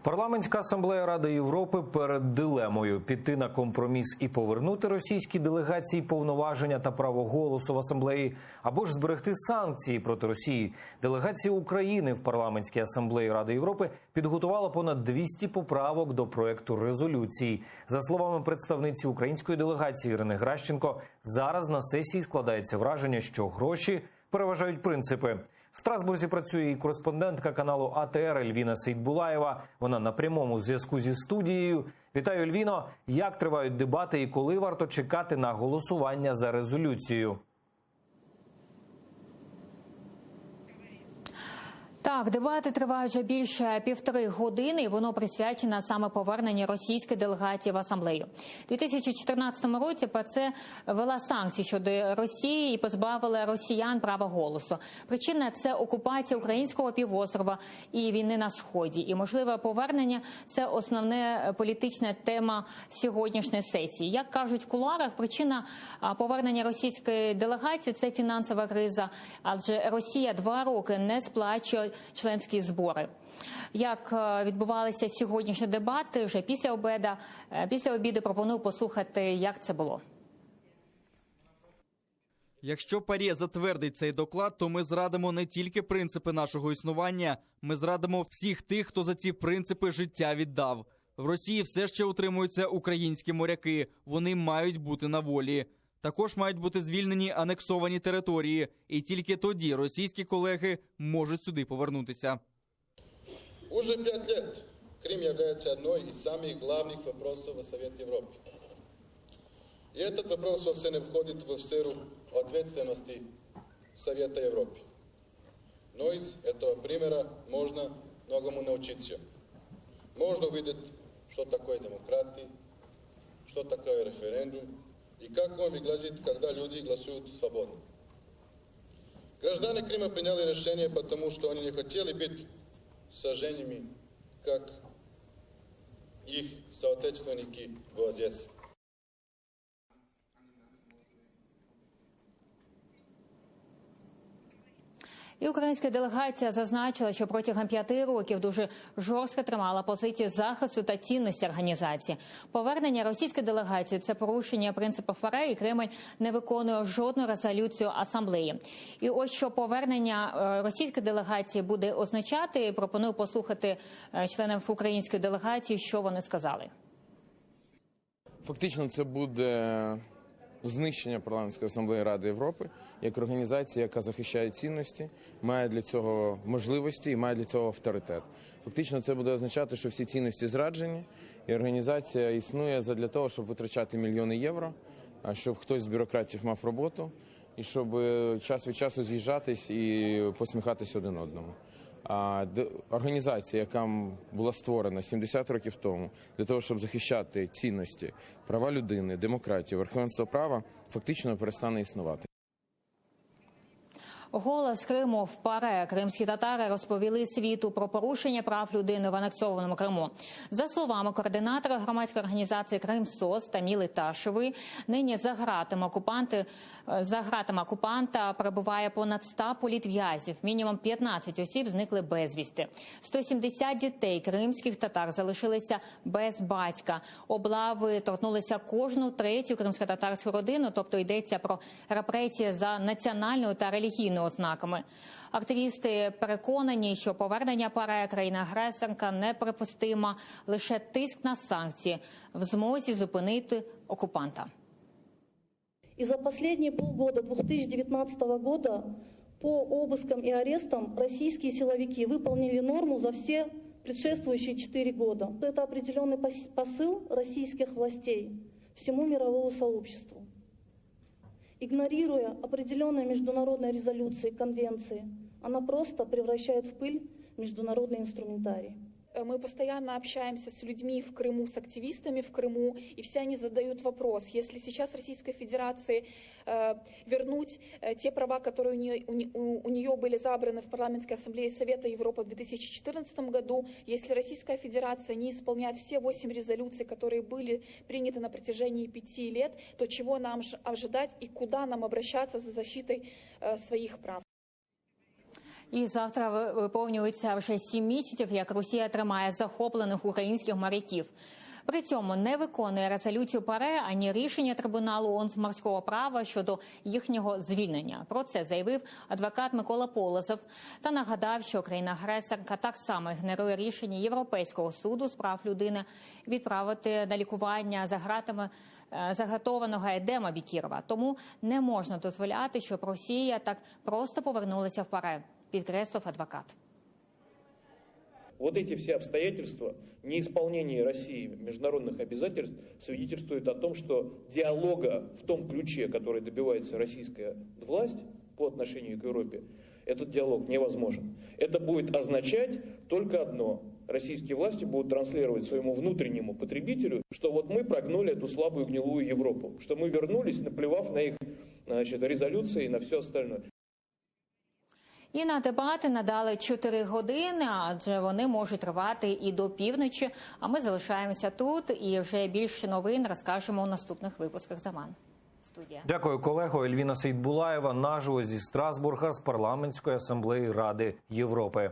Парламентська асамблея Ради Європи перед дилемою – піти на компроміс і повернути російській делегації повноваження та право голосу в асамблеї, або ж зберегти санкції проти Росії. Делегація України в Парламентській асамблеї Ради Європи підготувала понад 200 поправок до проекту резолюції. За словами представниці української делегації Ірини Гращенко, зараз на сесії складається враження, що гроші переважають принципи. В Страсбурзі працює і кореспондентка каналу АТР Ельвіна Сейтбулаєва. Вона на прямому зв'язку зі студією. Вітаю, Ельвіно. Як тривають дебати і коли варто чекати на голосування за резолюцію? Так, дебати тривають вже більше півтори години, і воно присвячено саме поверненню російської делегації в асамблею. У 2014 році ПЦ ввела санкції щодо Росії і позбавила росіян права голосу. Причина – це окупація українського півострова і війни на Сході. І можливе повернення – це основна політична тема сьогоднішньої сесії. Як кажуть в кулуарах, причина повернення російської делегації – це фінансова криза, адже Росія 2 роки не сплачує членські збори. Як відбувалися сьогоднішні дебати вже після обіду пропоную послухати, як це було. Якщо ПАРЄ затвердить цей доклад, то ми зрадимо не тільки принципи нашого існування, ми зрадимо всіх тих, хто за ці принципи життя віддав. В Росії все ще утримуються українські моряки, вони мають бути на волі. Також мають бути звільнені анексовані території, і тільки тоді російські колеги можуть сюди повернутися. Уже 5 лет Крым является одной из самых главных вопросов в Совете Европы. И этот вопрос вовсе не входит в сферу ответственности Совета Европы. Но из этого примера можно многому научиться. Можно увидеть, что такое демократия, что такое референдум, и как он выглядит, когда люди голосуют свободно. Граждане Крыма приняли решение, потому что они не хотели быть сожженными, как их соотечественники в Одессе. І українська делегація зазначила, що протягом 5 років дуже жорстко тримала позиції захисту та цінності організації. Повернення російської делегації – це порушення принципів ПАРЄ, і Кремль не виконує жодну резолюцію асамблеї. І ось що повернення російської делегації буде означати, пропоную послухати членів української делегації, що вони сказали. Фактично це буде знищення Парламентської асамблеї Ради Європи як організації, яка захищає цінності, має для цього можливості і має для цього авторитет. Фактично це буде означати, що всі цінності зраджені, і організація існує для того, щоб витрачати мільйони євро, щоб хтось з бюрократів мав роботу, і щоб час від часу з'їжджатись і посміхатись один одному. Організація, яка була створена 70 років тому для того, щоб захищати цінності, права людини, демократію, верховенство права, фактично перестане існувати. Голос Криму в ПАРЄ. Кримські татари розповіли світу про порушення прав людини в анексованому Криму. За словами координатора громадської організації «Кримсос» Таміли Ташевої, нині за ґратами окупанта перебуває понад 100 політв'язнів. Мінімум 15 осіб зникли безвісти. 170 дітей кримських татар залишилися без батька. Облави торкнулися кожну третю кримсько-татарську родину, тобто йдеться про репресії за національною та релігійною ознаками. Активісти переконані, що повернення ПАРЄ країни-агресорка неприпустимо, лише тиск на санкції в змозі зупинити окупанта. И за последние полгода 2019 года по обыскам и арестам российские силовики выполнили норму за все предшествующие 4 года. Это определенный посыл российских властей всему мировому сообществу. Игнорируя определенные международные резолюции, конвенции, она просто превращает в пыль международный инструментарий. Мы постоянно общаемся с людьми в Крыму, с активистами в Крыму, и все они задают вопрос, если сейчас Российской Федерации вернуть те права, которые у нее были забраны в Парламентской ассамблее Совета Европы в 2014 году, если Российская Федерация не исполняет все 8 резолюций, которые были приняты на протяжении 5 лет, то чего нам ожидать и куда нам обращаться за защитой своих прав? І завтра виповнюється вже 7 місяців, як Росія тримає захоплених українських моряків. При цьому не виконує резолюцію ПАРЕ ані рішення трибуналу ООН з морського права щодо їхнього звільнення. Про це заявив адвокат Микола Полозов та нагадав, що країна-агресорка так само ігнорує рішення Європейського суду з прав людини відправити на лікування за ґратами загратованого Едема Бекірова. Тому не можна дозволяти, щоб Росія так просто повернулася в ПАРЕ, підкреслив адвокат. Вот эти все обстоятельства, неисполнение России международных обязательств свидетельствуют о том, что диалога в том ключе, который добивается российская власть по отношению к Европе, этот диалог невозможен. Это будет означать только одно. Российские власти будут транслировать своему внутреннему потребителю, что вот мы прогнули эту слабую гнилую Европу, что мы вернулись, наплевав на их, резолюции и на все остальное. І на дебати надали 4 години, адже вони можуть тривати і до півночі. А ми залишаємося тут і вже більше новин розкажемо у наступних випусках. Заман. Студія. Дякую, колего. Ельвіна Сейтбулаєва наживо зі Страсбурга з Парламентської асамблеї Ради Європи.